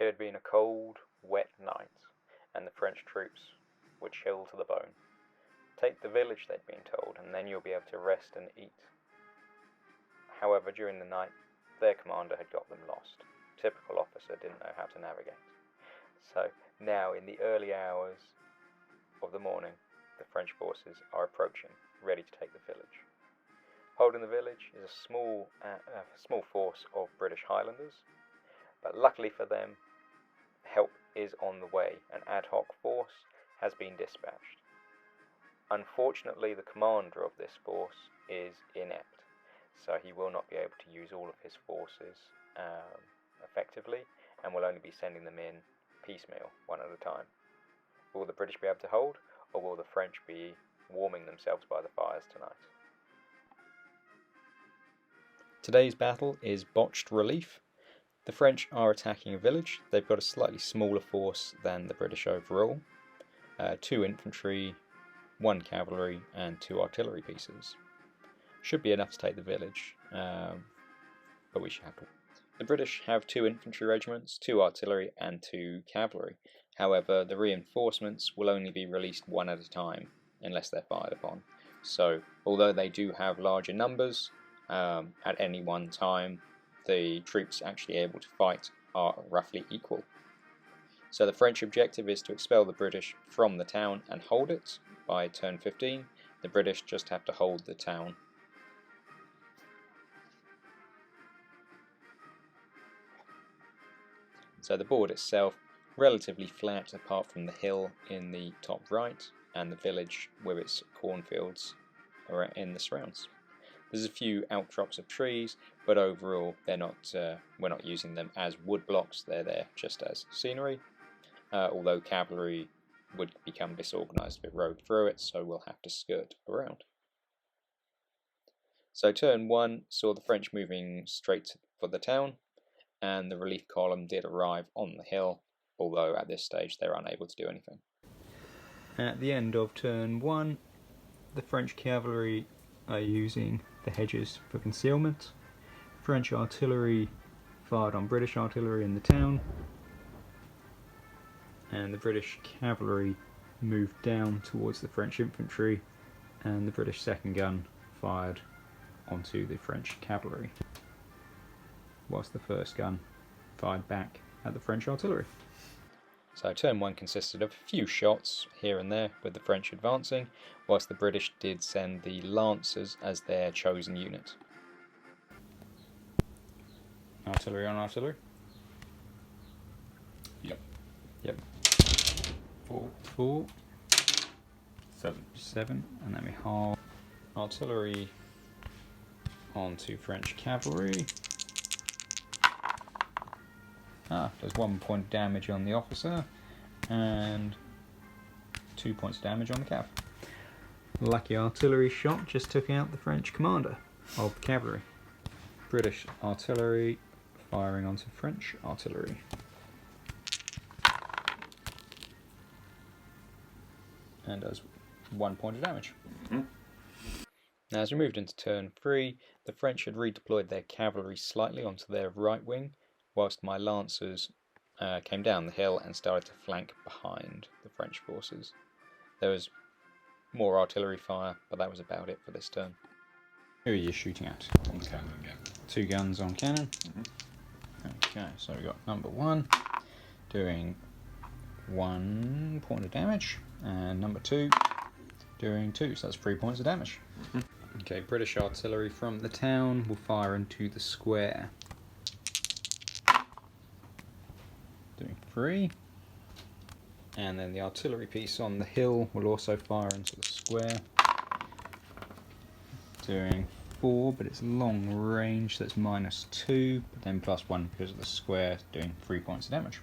It had been a cold, wet night, and the French troops were chilled to the bone. Take the village, they'd been told, and then you'll be able to rest and eat. However, during the night, their commander had got them lost. Typical officer didn't know how to navigate. So now, in the early hours of the morning, the French forces are approaching, ready to take the village. Holding the village is a small force of British Highlanders, but luckily for them, help is on the way. An ad hoc force has been dispatched. Unfortunately, the commander of this force is inept, so he will not be able to use all of his forces effectively, and will only be sending them in piecemeal, one at a time. Will the British be able to hold, or will the French be warming themselves by the fires tonight? Today's battle is Botched Relief. The French are attacking a village. They've got a slightly smaller force than the British overall. 2 infantry, 1 cavalry and 2 artillery pieces. Should be enough to take the village, but we should have to. The British have 2 infantry regiments, 2 artillery and 2 cavalry. However, the reinforcements will only be released 1 at a time, unless they're fired upon. So, although they do have larger numbers, at any one time, the troops actually able to fight are roughly equal. So the French objective is to expel the British from the town and hold it by turn 15. The British just have to hold the town. So the board itself, relatively flat apart from the hill in the top right and the village with its cornfields are in the surrounds. There's a few outcrops of trees, but overall we're not using them as wood blocks, they're there just as scenery. Although cavalry would become disorganised if it rode through it, so we'll have to skirt around. So turn 1 saw the French moving straight for the town, and the relief column did arrive on the hill, although at this stage they're unable to do anything. At the end of turn 1, the French cavalry are using the hedges for concealment. French artillery fired on British artillery in the town, and the British cavalry moved down towards the French infantry, and the British second gun fired onto the French cavalry, whilst the first gun fired back at the French artillery. So turn 1 consisted of a few shots here and there with the French advancing, whilst the British did send the Lancers as their chosen unit. Artillery on artillery? Yep. 4. 7. And then we hold artillery onto French cavalry. There's 1 point damage on the officer and 2 points damage on the cav. Lucky artillery shot just took out the French commander of the cavalry. British artillery firing onto French artillery. And does 1 point of damage. Now, as we moved into turn 3, the French had redeployed their cavalry slightly onto their right wing, whilst my Lancers came down the hill and started to flank behind the French forces. There was more artillery fire, but that was about it for this turn. Who are you shooting at? On the cannon again. 2 guns on cannon. Okay, so we got number 1 doing 1 point of damage, and number 2 doing 2, so that's 3 points of damage. Okay, British artillery from the town will fire into the square. Doing 3. And then the artillery piece on the hill will also fire into the square. Doing 4, but it's long range, so it's -2, but then +1 because of the square, doing 3 points of damage.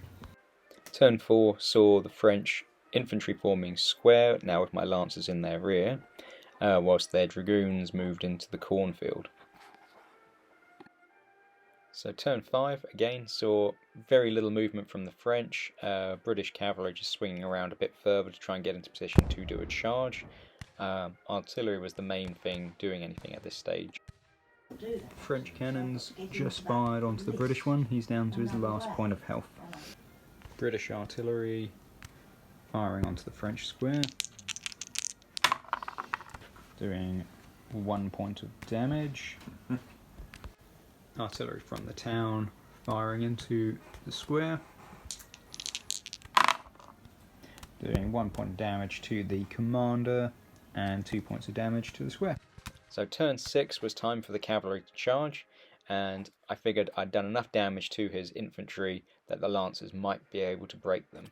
Turn 4 saw the French infantry forming square, now with my Lancers in their rear, whilst their dragoons moved into the cornfield. So turn 5 again saw very little movement from the French, British cavalry just swinging around a bit further to try and get into position to do a charge. Artillery was the main thing doing anything at this stage. French cannons just fired onto the British one, he's down to his last point of health. British artillery firing onto the French square, doing 1 point of damage. Artillery from the town firing into the square, doing 1 point of damage to the commander and 2 points of damage to the square. So turn 6 was time for the cavalry to charge, and I figured I'd done enough damage to his infantry that the lancers might be able to break them.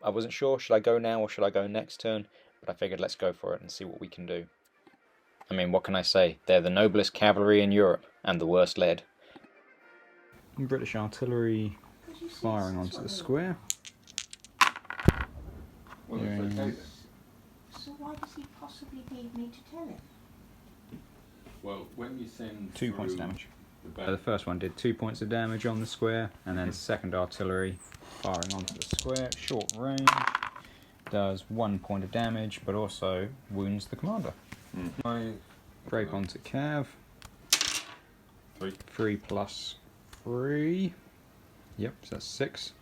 I wasn't sure, should I go now or should I go next turn, but I figured let's go for it and see what we can do. I mean, what can I say? They're the noblest cavalry in Europe, and the worst led. British artillery firing onto the square. Well, it's okay then. So why does he possibly need me to tell him? Well, when you send 2 points of through damage. the The first one did 2 points of damage on the square, and then second artillery firing onto the square, short range, does 1 point of damage, but also wounds the commander. Grape onto cav. 3 plus 3. Yep, so that's 6.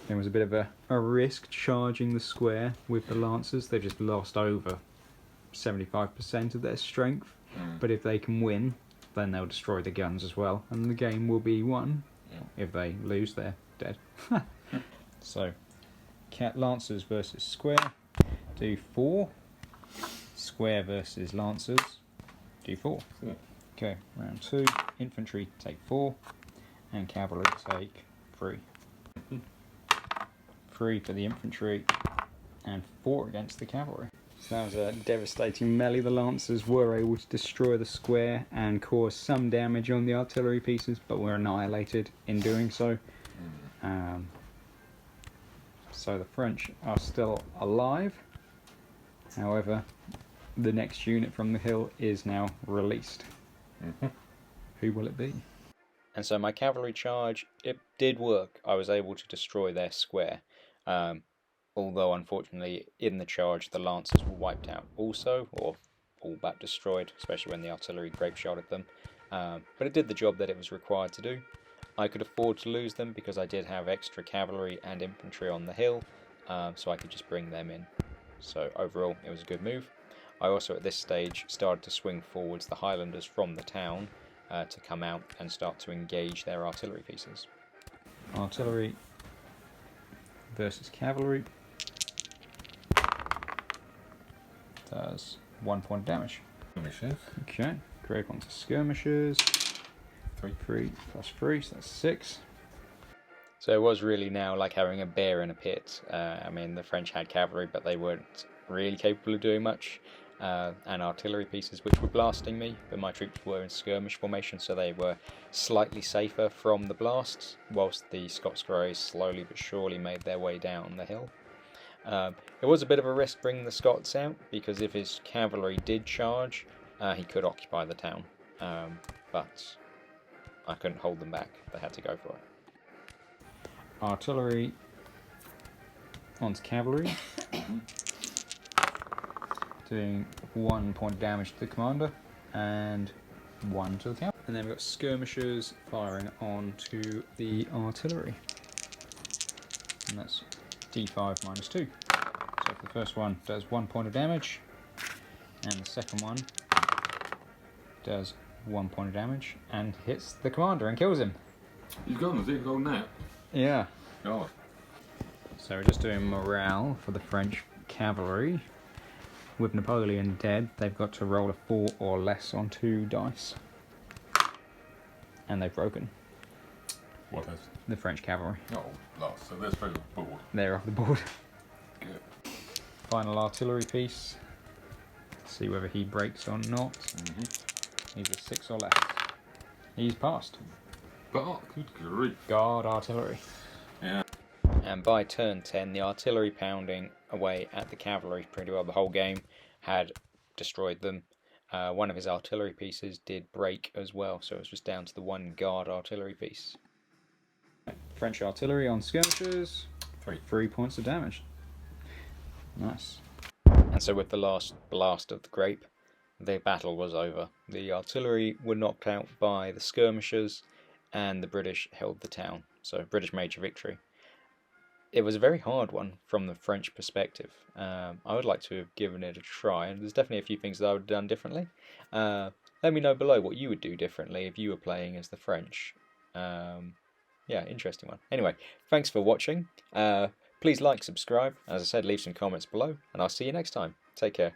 There was a bit of a risk charging the square with the lancers. They've just lost over 75% of their strength, but if they can win, then they'll destroy the guns as well, and the game will be won. If they lose, they're dead. So, lancers versus square, do 4. Square versus lancers, do 4. Okay, round 2. Infantry take 4, and cavalry take 3. 3 for the infantry, and 4 against the cavalry. So that was a devastating melee. The lancers were able to destroy the square and cause some damage on the artillery pieces, but were annihilated in doing so. So the French are still alive. However, the next unit from the hill is now released. Who will it be? And so my cavalry charge, it did work. I was able to destroy their square. Although unfortunately in the charge the lancers were wiped out also, or all but destroyed, especially when the artillery grape shot at them. But it did the job that it was required to do. I could afford to lose them because I did have extra cavalry and infantry on the hill, so I could just bring them in. So overall it was a good move. I also at this stage started to swing forwards the Highlanders from the town to come out and start to engage their artillery pieces. Artillery versus cavalry does 1 point of damage. Skirmishes. Okay, grape onto skirmishers. 3 plus 3, so that's 6. So it was really now like having a bear in a pit. I mean, the French had cavalry, but they weren't really capable of doing much. And artillery pieces which were blasting me, but my troops were in skirmish formation, so they were slightly safer from the blasts, whilst the Scots Greys slowly but surely made their way down the hill. It was a bit of a risk bringing the Scots out, because if his cavalry did charge, he could occupy the town, but I couldn't hold them back. They had to go for it. Artillery onto cavalry, doing 1 point of damage to the commander and 1 to the cavalry. And then we've got skirmishers firing onto the artillery, and that's d5 minus 2. So if the first one does 1 point of damage, and the second one does 1 point of damage and hits the commander and kills him. He's gone, has he? Gone now? Yeah. God. So we're just doing morale for the French cavalry. With Napoleon dead, they've got to roll a 4 or less on 2 dice. And they've broken. What has? The French cavalry. Oh, lost. So they're straight off the board. They're off the board. Good. Final artillery piece. See whether he breaks or not. He's a 6 or less. He's passed. But, good grief. Guard artillery. Yeah. And by turn 10, the artillery pounding away at the cavalry pretty well the whole game had destroyed them. One of his artillery pieces did break as well, so it was just down to the 1 guard artillery piece. French artillery on skirmishers, 3 points of damage. Nice. And so with the last blast of the grape, the battle was over. The artillery were knocked out by the skirmishers, and the British held the town. so British Major Victory. It was a very hard one from the French perspective. I would like to have given it a try, and there's definitely a few things that I would have done differently. Let me know below what you would do differently if you were playing as the French. Yeah, interesting one. Anyway, thanks for watching. Please like, subscribe. As I said, leave some comments below, and I'll see you next time. Take care.